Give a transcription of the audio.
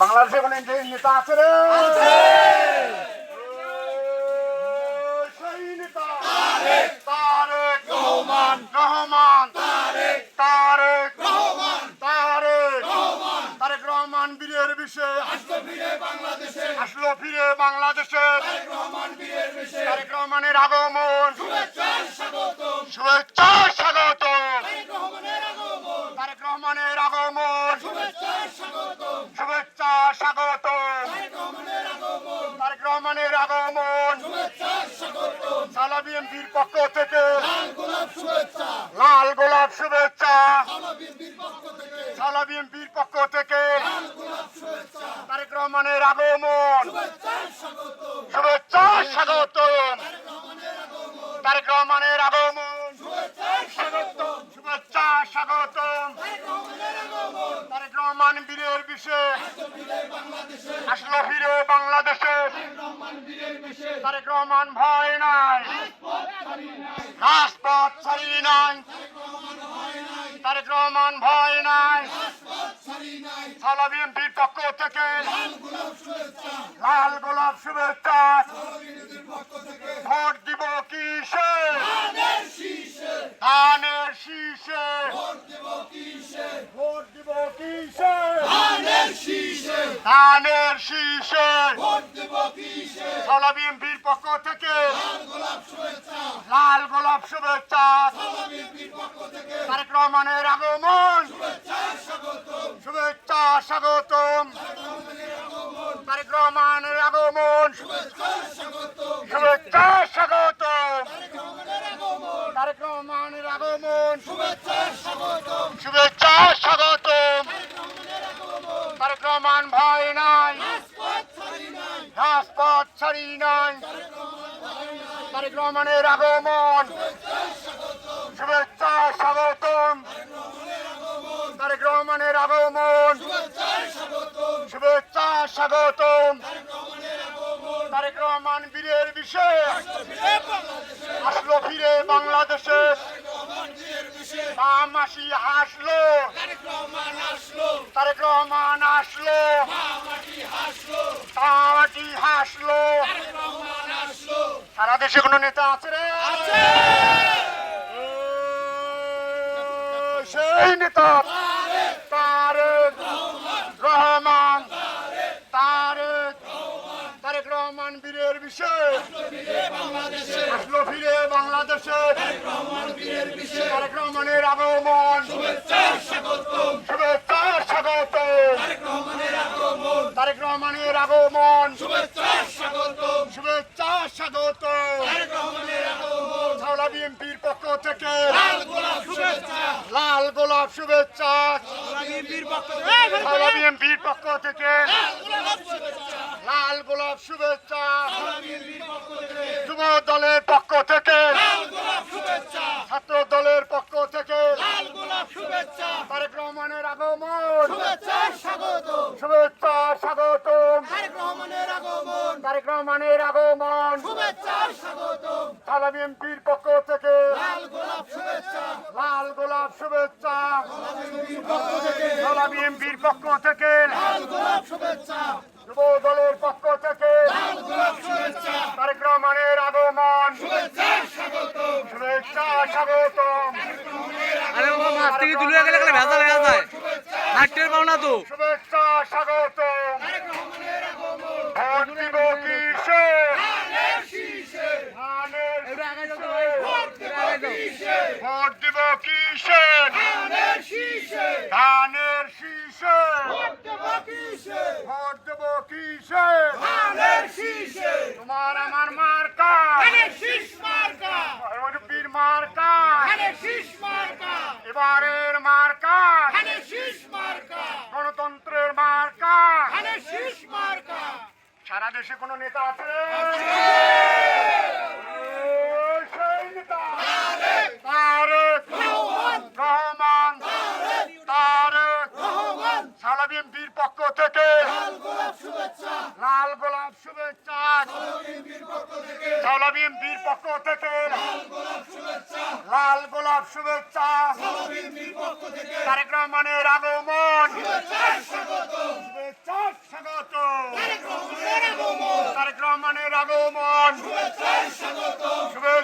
বাংলাদেশে কোনো নেতা আছে রে? সেই নেতা তারেক রহমান। তারেক রহমান বীরের বিষয়ে আসলো ফিরে বাংলাদেশে। তারেক রহমানের আগমন শুভেচ্ছা স্বাগত। তারেক রহমানের আগমন শুভেচ্ছা স্বাগত। তারেক রহমানের আগমন সালা বিএনপির পক্ষ থেকে লাল গোলাপ শুভেচ্ছা। সালা বিএনপির পক্ষ থেকে তারেক রহমানের আগমন শুভেচ্ছা স্বাগত। তারেক রহমানের আগমন শুভেচ্ছা স্বাগত। তারেক রহমান বীরের বিষয়ে আসলো ফিরে বাংলাদেশে। তারেক রহমান ভয় নাই, রাজপথ ছাড়ি নাই। তারেক রহমান ভয় নাই। সালা বিএনপির পক্ষ থেকে লাল গোলাপ শুভেচ্ছা। ভোট দিব কিসে? ধানের শীষে। ভোট দিব কিসে? ধানের শীষে। সালা বিএনপির পক্ষ থেকে লাল গোলাপ শুভেচ্ছা। তারেক রহমানের আগমন শুভেচ্ছা স্বাগতম। তারেক রহমানের আগমন শুভেচ্ছা স্বাগতম। তারেক রহমানের আগমন শুভেচ্ছা স্বাগতম। তারেক রহমান ভয় নাই, রাজপথ ছাড়ি নাই। তারেক রহমানের আগমন শুভেচ্ছা স্বাগতম। তারেক রহমানের আগমন শুভেচ্ছা স্বাগতম। তারেক রহমান বীরের বিষয়ে আসলো ফিরে বাংলাদেশে। মাসি হাসলো, তারেক রহমান আসলো। মাটি হাসলো। সারা দেশে কোনো নেতা আছে রে? সেই নেতা তারেক রহমান। তারেক রহমান বীরের বিষয়ে আসলো ফিরে বাংলাদেশে। তারেক রহমানের আগমন শুভেচ্ছা স্বাগত। তারেক রহমানের আগমন শুভেচ্ছা স্বাগত। সালা বিএনপির পক্ষ থেকে লাল গোলাপ শুভেচ্ছা। সালা বিএনপির পক্ষ থেকে লাল গোলাপ শুভেচ্ছা। যুব দলের পক্ষ থেকে ছাত্র দলের পক্ষ থেকে তারেক রহমানের আগমন শুভেচ্ছা স্বাগতম। তারেক রহমানের আগমন সালা বিএনপির পক্ষ থেকে লাল গোলাপ শুভেচ্ছা। সালা বিএনপির পক্ষ থেকে যুব দলের পক্ষ থেকে তারেক রহমানের আগমন শুভেচ্ছা স্বাগতম। মাছ থেকে তুলে গেলে ভেজা হয়ে যায়, হাটের পাওনা তো। শুভেচ্ছা স্বাগতম। ভোট দিব কিসে? ভোট দিব কিসে? ধানের শীষে। ভোট দেব কিসে? তোমার আমার মার্কা বীর মার্কা। এবারের মার্কা গণতন্ত্রের মার্কা। সারা দেশে কোনো নেতা আছে? সেই নেতা তারেক রহমান। সালা বিএনপির পক্ষ থেকে লাল গোলাপ শুভেচ্ছা। সালা বিএনপির পক্ষ থেকে লাল গোলাপ শুভেচ্ছা। তারেক রহমানের আগমন শুভেচ্ছা তারেক রহমানের আগমন শুভেচ্ছা